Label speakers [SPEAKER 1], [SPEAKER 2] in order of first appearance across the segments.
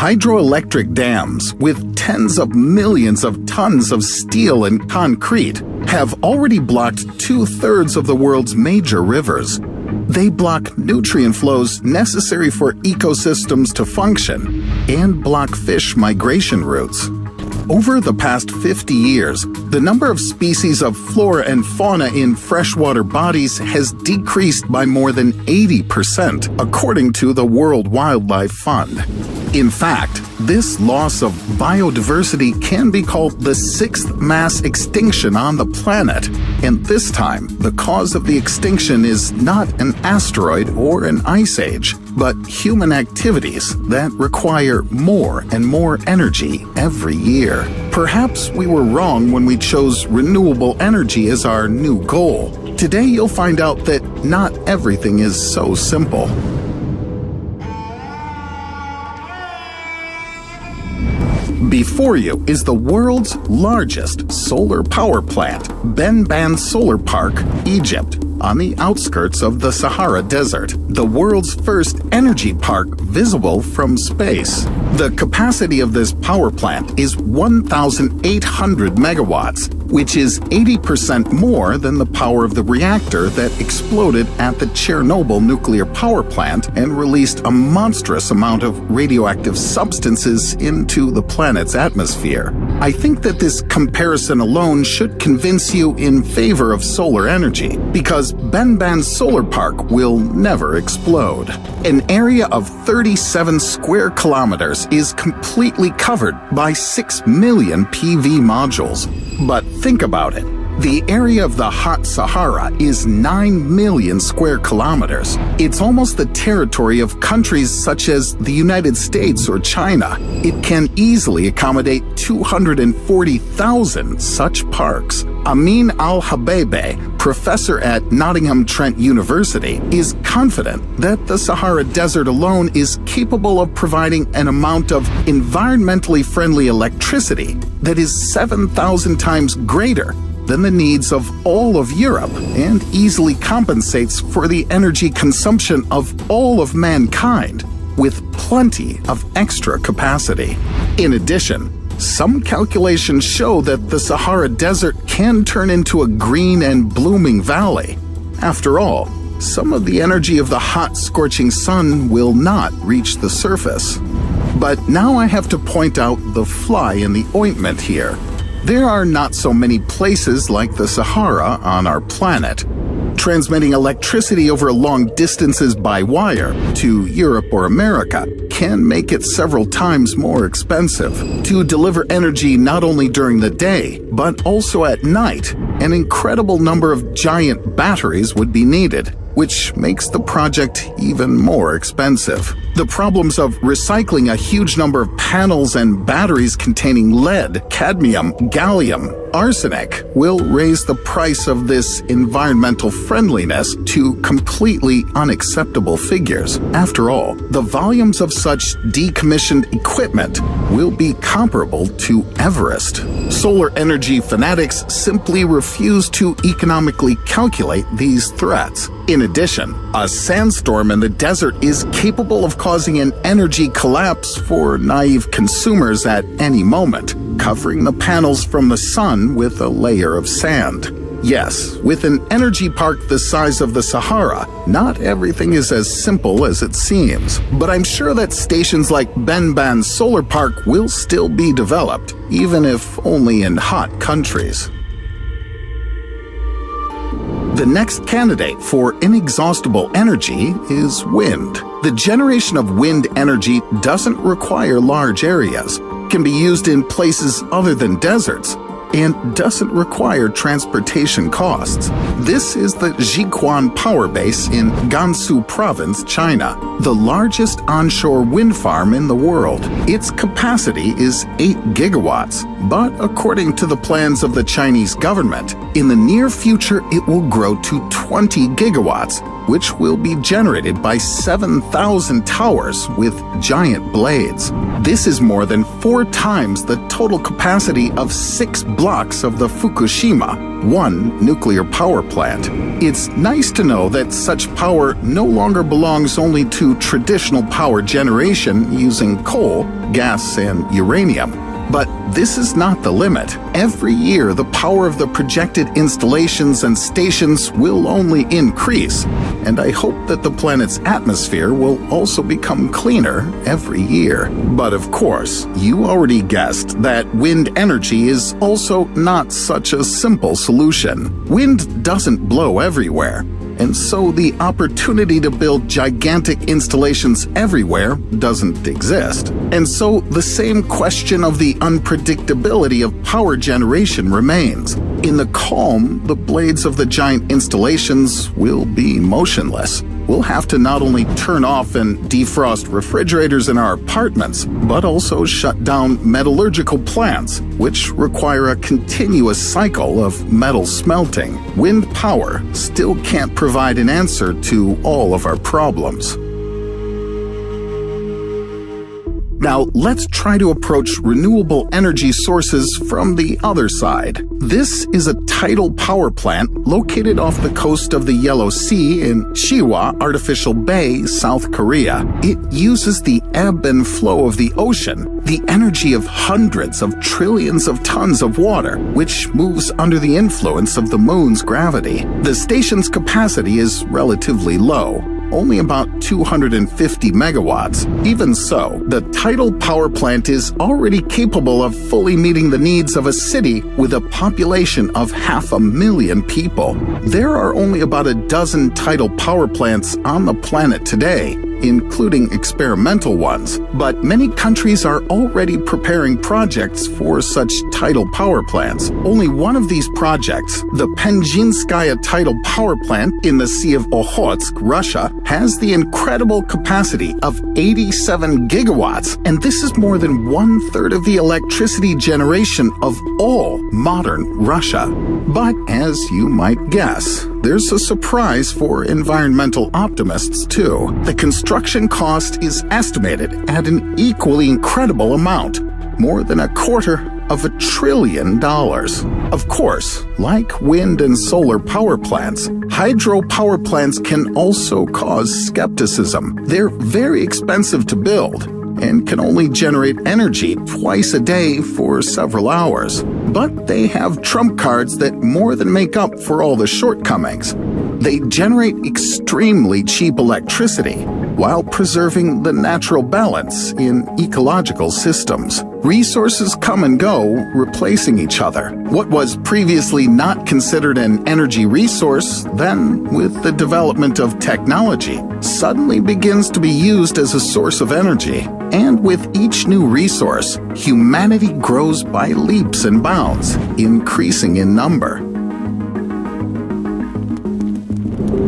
[SPEAKER 1] Hydroelectric dams, with tens of millions of tons of steel and concrete, have already blocked 2/3 of the world's major rivers. They block nutrient flows necessary for ecosystems to function and block fish migration routes. Over the past 50 years, the number of species of flora and fauna in freshwater bodies has decreased by more than 80%, according to the World Wildlife Fund. In fact, this loss of biodiversity can be called the sixth mass extinction on the planet. And this time, the cause of the extinction is not an asteroid or an ice age, but human activities that require more and more energy every year. Perhaps we were wrong when we chose renewable energy as our new goal. Today you'll find out that not everything is so simple. Before you is the world's largest solar power plant, Benban Solar Park, Egypt, on the outskirts of the Sahara Desert, the world's first energy park visible from space. The capacity of this power plant is 1,800 megawatts, which is 80% more than the power of the reactor that exploded at the Chernobyl nuclear power plant and released a monstrous amount of radioactive substances into the planet's atmosphere. I think that this comparison alone should convince you in favor of solar energy, because Benban Solar Park will never explode. An area of 37 square kilometers is completely covered by 6 million PV modules. But think about it. The area of the hot Sahara is 9 million square kilometers. It's almost the territory of countries such as the United States or China. It can easily accommodate 240,000 such parks. Amin Al-Habebe, professor at Nottingham Trent University, is confident that the Sahara Desert alone is capable of providing an amount of environmentally friendly electricity that is 7,000 times greater than the needs of all of Europe and easily compensates for the energy consumption of all of mankind, with plenty of extra capacity. In addition, some calculations show that the Sahara Desert can turn into a green and blooming valley. After all, some of the energy of the hot, scorching sun will not reach the surface. But now I have to point out the fly in the ointment here. There are not so many places like the Sahara on our planet. Transmitting electricity over long distances by wire to Europe or America can make it several times more expensive. To deliver energy not only during the day, but also at night, an incredible number of giant batteries would be needed, which makes the project even more expensive. The problems of recycling a huge number of panels and batteries containing lead, cadmium, gallium, arsenic will raise the price of this environmental friendliness to completely unacceptable figures. After all, the volumes of such decommissioned equipment will be comparable to Everest. Solar energy fanatics simply refuse to economically calculate these threats. In addition, a sandstorm in the desert is capable of causing an energy collapse for naive consumers at any moment, covering the panels from the sun with a layer of sand. Yes, with an energy park the size of the Sahara, not everything is as simple as it seems. But I'm sure that stations like Benban Solar Park will still be developed, even if only in hot countries. The next candidate for inexhaustible energy is wind. The generation of wind energy doesn't require large areas, can be used in places other than deserts, and doesn't require transportation costs. This is the Jiuquan Power Base in Gansu Province, China, the largest onshore wind farm in the world. Its capacity is 8 gigawatts, but according to the plans of the Chinese government, in the near future it will grow to 20 gigawatts which will be generated by 7,000 towers with giant blades. This is more than 4 times the total capacity of 6 blocks of the Fukushima 1 nuclear power plant. It's nice to know that such power no longer belongs only to traditional power generation using coal, gas, and uranium. But this is not the limit. Every year, the power of the projected installations and stations will only increase, and I hope that the planet's atmosphere will also become cleaner every year. But of course, you already guessed that wind energy is also not such a simple solution. Wind doesn't blow everywhere, and so the opportunity to build gigantic installations everywhere doesn't exist. And so the same question of the unpredictability of power generation remains. In the calm, the blades of the giant installations will be motionless. We'll have to not only turn off and defrost refrigerators in our apartments, but also shut down metallurgical plants, which require a continuous cycle of metal smelting. Wind power still can't provide an answer to all of our problems. Now, let's try to approach renewable energy sources from the other side. This is a tidal power plant located off the coast of the Yellow Sea in Siwa Artificial Bay, South Korea. It uses the ebb and flow of the ocean, the energy of hundreds of trillions of tons of water, which moves under the influence of the moon's gravity. The station's capacity is relatively low, only about 250 megawatts. Even so, the tidal power plant is already capable of fully meeting the needs of a city with a population of 500,000 people. There are only about a dozen tidal power plants on the planet today, including experimental ones, but many countries are already preparing projects for such tidal power plants. Only one of these projects, the Penjinskaya tidal power plant in the Sea of Okhotsk, Russia, has the incredible capacity of 87 gigawatts, and this is more than 1/3 of the electricity generation of all modern Russia. But as you might guess, there's a surprise for environmental optimists too. The construction cost is estimated at an equally incredible amount, more than $250 billion. Of course, like wind and solar power plants, hydropower plants can also cause skepticism. They're very expensive to build and can only generate energy twice a day for several hours. But they have trump cards that more than make up for all the shortcomings. They generate extremely cheap electricity while preserving the natural balance in ecological systems. Resources come and go, replacing each other. What was previously not considered an energy resource, then, with the development of technology, suddenly begins to be used as a source of energy. And with each new resource, humanity grows by leaps and bounds, increasing in number.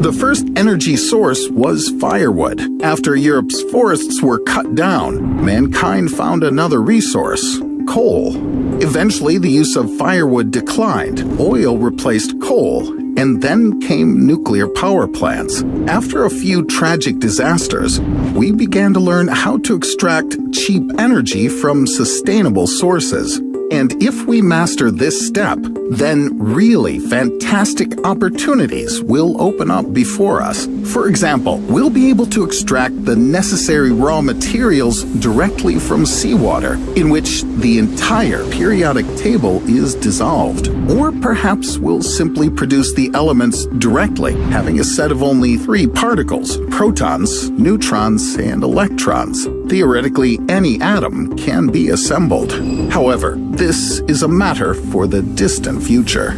[SPEAKER 1] The first energy source was firewood. After Europe's forests were cut down, mankind found another resource: coal. Eventually, the use of firewood declined, oil replaced coal, and then came nuclear power plants. After a few tragic disasters, we began to learn how to extract cheap energy from sustainable sources. And if we master this step, then really fantastic opportunities will open up before us. For example, we'll be able to extract the necessary raw materials directly from seawater, in which the entire periodic table is dissolved. Or perhaps we'll simply produce the elements directly, having a set of only 3 particles: protons, neutrons, and electrons. Theoretically, any atom can be assembled. However, this is a matter for the distant future.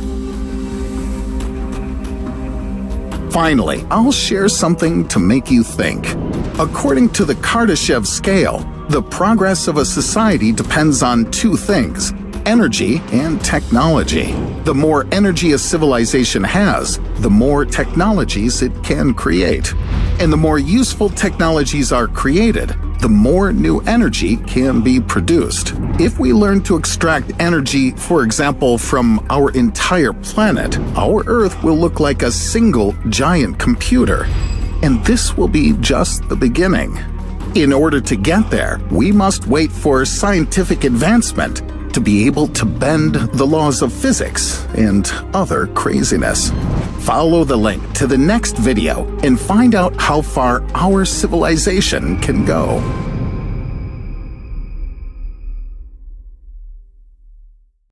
[SPEAKER 1] Finally, I'll share something to make you think. According to the Kardashev scale, the progress of a society depends on 2 things: energy and technology. The more energy a civilization has, the more technologies it can create. And the more useful technologies are created, the more new energy can be produced. If we learn to extract energy, for example, from our entire planet, our Earth will look like a single giant computer. and this will be just the beginning. In order to get there, we must wait for scientific advancement to be able to bend the laws of physics and other craziness. Follow the link to the next video and find out how far our civilization can go.